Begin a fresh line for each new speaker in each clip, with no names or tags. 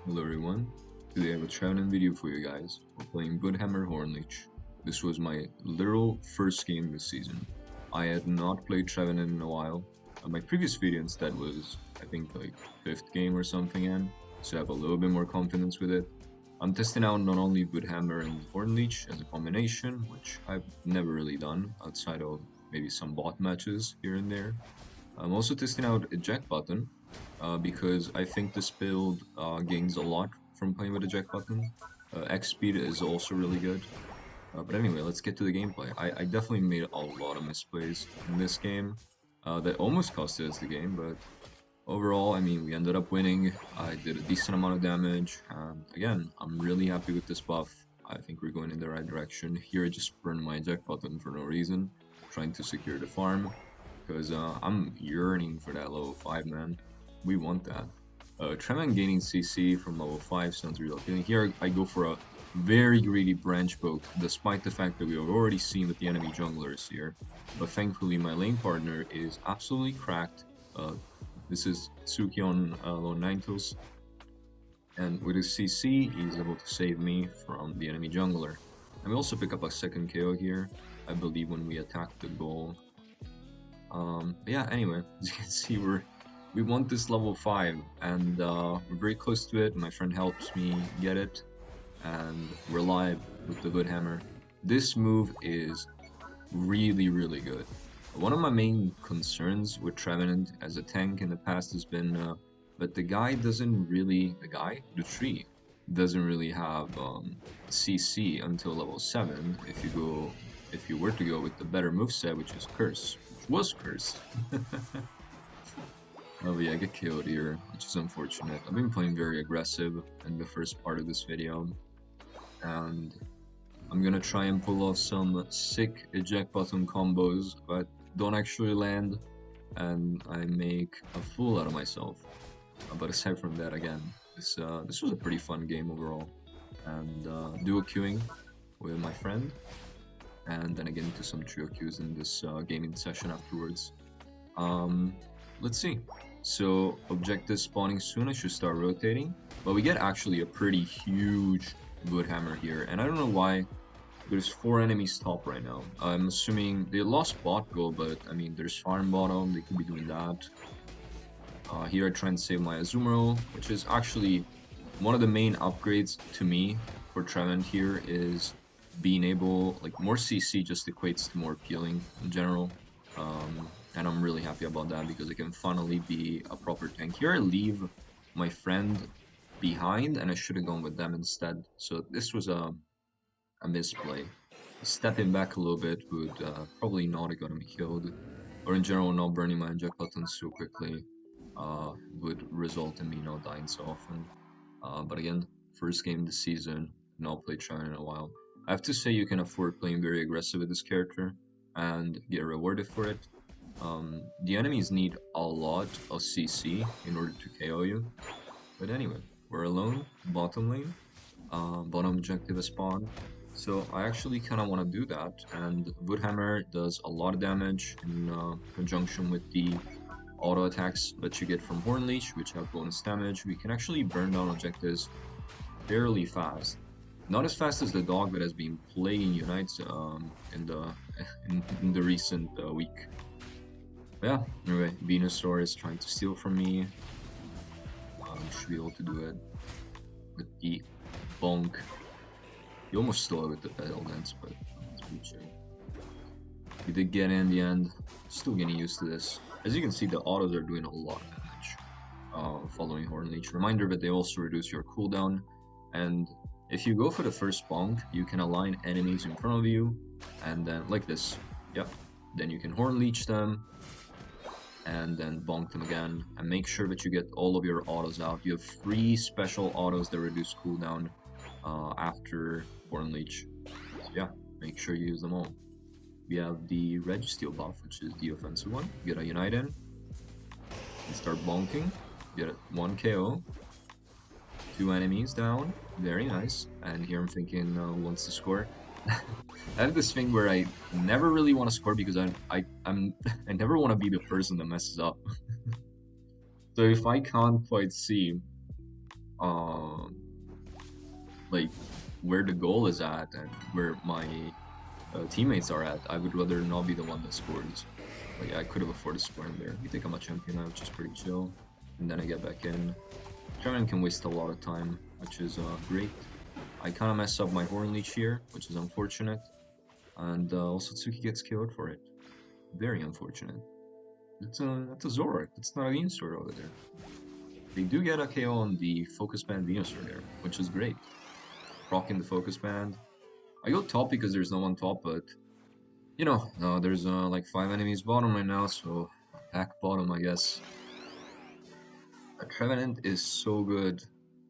Hello everyone, today I have a Trevenant video for you guys. We're playing Budhammer Hornleech. This was my literal first game this season. I had not played Trevenant in a while. My previous video instead was, I think, like 5th game or something in, so I have a little bit more confidence with it. I'm testing out not only Budhammer and Hornleech as a combination, which I've never really done outside of maybe some bot matches here and there. I'm also testing out eject button because I think this build gains a lot from playing with eject button. X speed is also really good. But anyway, let's get to the gameplay. I definitely made a lot of misplays in this game that almost costed us the game, but overall, I mean, we ended up winning. I did a decent amount of damage, and again, I'm really happy with this buff. I think we're going in the right direction. Here, I just burned my eject button for no reason, trying to secure the farm because I'm yearning for that level 5, man. We want that. Trevenant gaining CC from level 5 sounds real appealing. Here I go for a very greedy branch poke, despite the fact that we have already seen with the enemy junglers here. But thankfully my lane partner is absolutely cracked. This is Tsuki on Lone Ninetales. And with his CC, he's able to save me from the enemy jungler. And we also pick up a second KO here, I believe, when we attack the goal. Yeah, anyway, as you can see, we want this level 5, and we're very close to it. My friend helps me get it, and we're live with the Budhammer. This move is really, really good. One of my main concerns with Trevenant as a tank in the past has been that the tree doesn't really have CC until level 7 if you were to go with the better moveset, which is Curse, which was Curse. Oh yeah, I get killed here, which is unfortunate. I've been playing very aggressive in the first part of this video, and I'm gonna try and pull off some sick eject button combos, but don't actually land, and I make a fool out of myself. But aside from that, again, this was a pretty fun game overall, and duo queuing with my friend, and then again into some trio queues in this gaming session afterwards. Let's see. So objective spawning soon, I should start rotating. But we get actually a pretty huge Budhammer here, and I don't know why there's 4 enemies top right now. I'm assuming they lost bot goal, but I mean there's farm bottom, they could be doing that. Here I try and save my Azumarill, which is actually one of the main upgrades to me for Trevenant here is being able, like, more CC just equates to more appealing in general. And I'm really happy about that because I can finally be a proper tank. Here I leave my friend behind and I should have gone with them instead. So this was a misplay. Stepping back a little bit would probably not have gotten me killed, or in general not burning my inject buttons so quickly would result in me not dying so often. But again, first game this season, not played China in a while. I have to say you can afford playing very aggressive with this character and get rewarded for it. The enemies need a lot of CC in order to KO you. But anyway, we're alone, bottom lane, bottom objective is spawn. So I actually kind of want to do that, and Budhammer does a lot of damage in conjunction with the auto attacks that you get from Hornleech, which have bonus damage. We can actually burn down objectives fairly fast. Not as fast as the dog that has been plaguing Unites in the recent week. But yeah, anyway, Venusaur is trying to steal from me. Should be able to do it with the bonk. He almost stole it with the pedal dance, but it's pretty chill. He did get in the end. Still getting used to this. As you can see, the autos are doing a lot of damage following Hornleech. Reminder that they also reduce your cooldown, and if you go for the first bonk, you can align enemies in front of you, and then like this, yep. Then you can Hornleech them, and then bonk them again, and make sure that you get all of your autos out. You have 3 special autos that reduce cooldown after Hornleech. So yeah, make sure you use them all. We have the Registeel buff, which is the offensive one. Get a Unite in, and start bonking. Get 1 KO. 2 enemies down. Very nice. And here I'm thinking wants to score. I have this thing where I never really want to score because I never want to be the person that messes up. So if I can't quite see like where the goal is at and where my teammates are at. I would rather not be the one that scores. Like I could have afforded scoring there. You think I'm a champion now, which is pretty chill. And then I get back in. Trevenant can waste a lot of time, which is great. I kind of mess up my Horn Leech here, which is unfortunate. And also Tsuki gets killed for it. Very unfortunate. That's a Zoroark. That's not a Venusaur over there. They do get a KO on the Focus Band Venusaur there, which is great. Rocking the Focus Band. I go top because there's no one top, but you know, there's like 5 enemies bottom right now, so back bottom, I guess. Trevenant is so good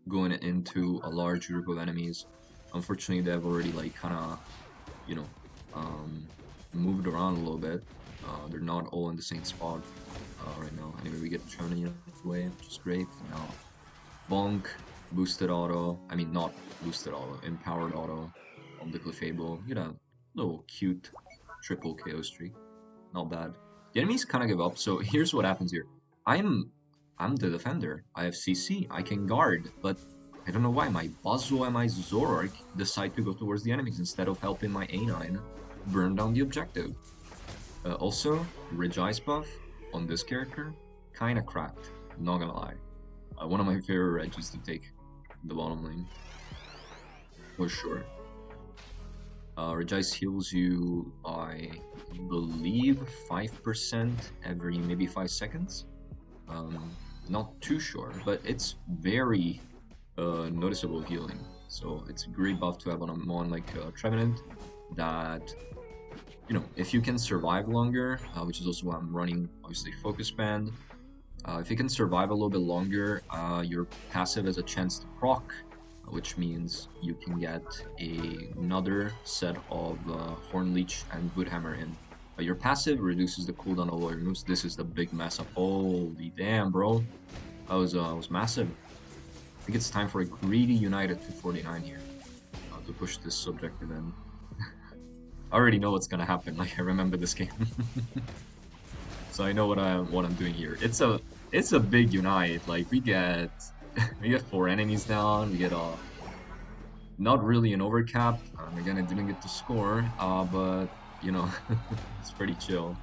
going into a large group of enemies. Unfortunately, they've already like kind of, you know, moved around a little bit. They're not all in the same spot right now. Anyway, we get Trevenant out of the way, which is great. Now, Bonk, boosted auto. I mean, not boosted auto, empowered auto on the Clefable. You know, little cute triple KO streak. Not bad. The enemies kind of give up. So here's what happens here. I'm the defender. I have CC. I can guard, but I don't know why my Buzzwole and my Zoroark decide to go towards the enemies instead of helping my A9 burn down the objective. Also, Ridge Ice buff on this character, kinda cracked. Not gonna lie. One of my favorite Regs to take the bottom lane. For sure. Ridge Ice heals you, I believe, 5% every maybe 5 seconds. Not too sure, but it's very noticeable healing. So it's a great buff to have on a mon like Trevenant that, you know, if you can survive longer, which is also why I'm running, obviously, Focus Band. If you can survive a little bit longer, your passive has a chance to proc, which means you can get another set of Horn Leech and Woodhammer in. Your passive reduces the cooldown of all your moves. This is the big mess up. Holy damn, bro. That was massive. I think it's time for a greedy United 249 here to push this subjective in. I already know what's gonna happen. Like, I remember this game. So I know what I'm doing here. It's a big Unite. Like, we get 4 enemies down. We get not really an overcap. Again, I didn't get to score, but you know, it's pretty chill.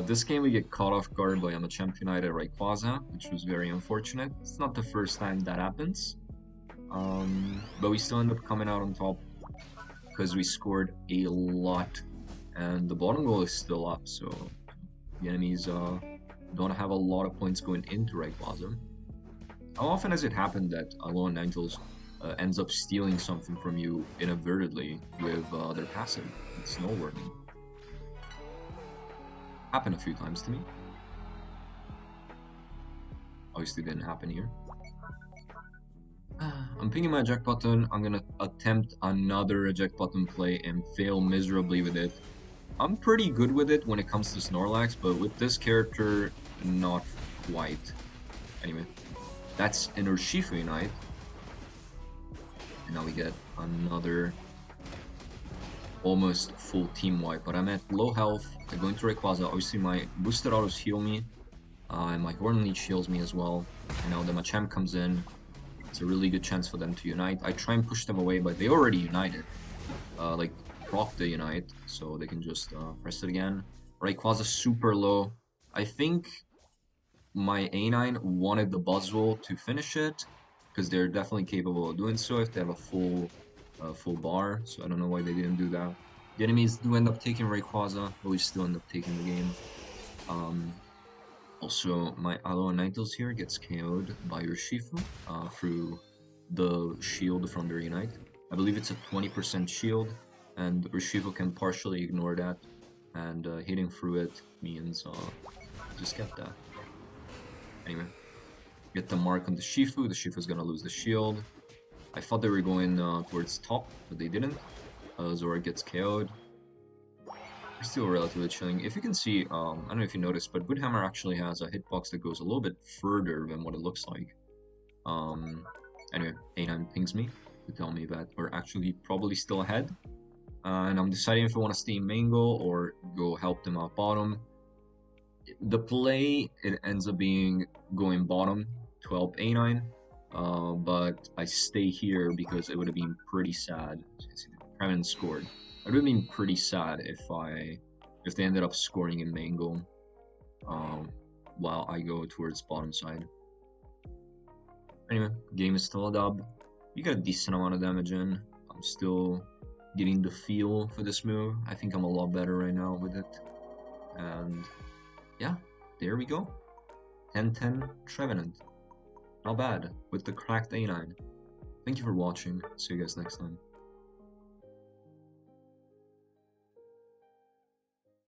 This game we get caught off guard by Machamp United Rayquaza, which was very unfortunate. It's not the first time that happens, but we still end up coming out on top because we scored a lot, and the bottom goal is still up, so the enemies don't have a lot of points going into Rayquaza. How often has it happened that Alolan Ninetales ends up stealing something from you inadvertently with their passive? It's noteworthy. Happened a few times to me. Obviously didn't happen here. I'm picking my eject button. I'm gonna attempt another eject button play and fail miserably with it. I'm pretty good with it when it comes to Snorlax, but with this character, not quite. Anyway, that's an Urshifu Unite. And now we get another almost full team wipe, but I'm at low health. I go into Rayquaza. Obviously, my boosted autos heal me, and my Horn Leech heals me as well. And now the Machamp comes in. It's a really good chance for them to unite. I try and push them away, but they already united. Like, proc the unite, so they can just press it again. Rayquaza super low. I think my A9 wanted the Buzzwole to finish it, because they're definitely capable of doing so if they have a full bar, so I don't know why they didn't do that. The enemies do end up taking Rayquaza, but we still end up taking the game. Also, my Alolan Ninetales here gets KO'd by Urshifu through the shield from their Unite. I believe it's a 20% shield, and Urshifu can partially ignore that, and hitting through it means just get that. Anyway, get the mark on the Shifu. The Shifu's gonna lose the shield. I thought they were going towards top, but they didn't. Zora gets KO'd. We're still relatively chilling. If you can see, I don't know if you noticed, but Woodhammer actually has a hitbox that goes a little bit further than what it looks like. Anyway, A9 pings me to tell me that we're actually probably still ahead. And I'm deciding if I want to stay in main goal or go help them out bottom. The play, it ends up being going bottom to help A9. but I stay here because it would have been pretty sad. Trevenant scored. It would have been pretty sad if they ended up scoring in main goal, while I go towards bottom side. Anyway, game is still a dub. You got a decent amount of damage in. I'm still getting the feel for this move. I think I'm a lot better right now with it. And yeah, there we go. 10-10 Trevenant. Not bad with the cracked A9. Thank you for watching. See you guys next time.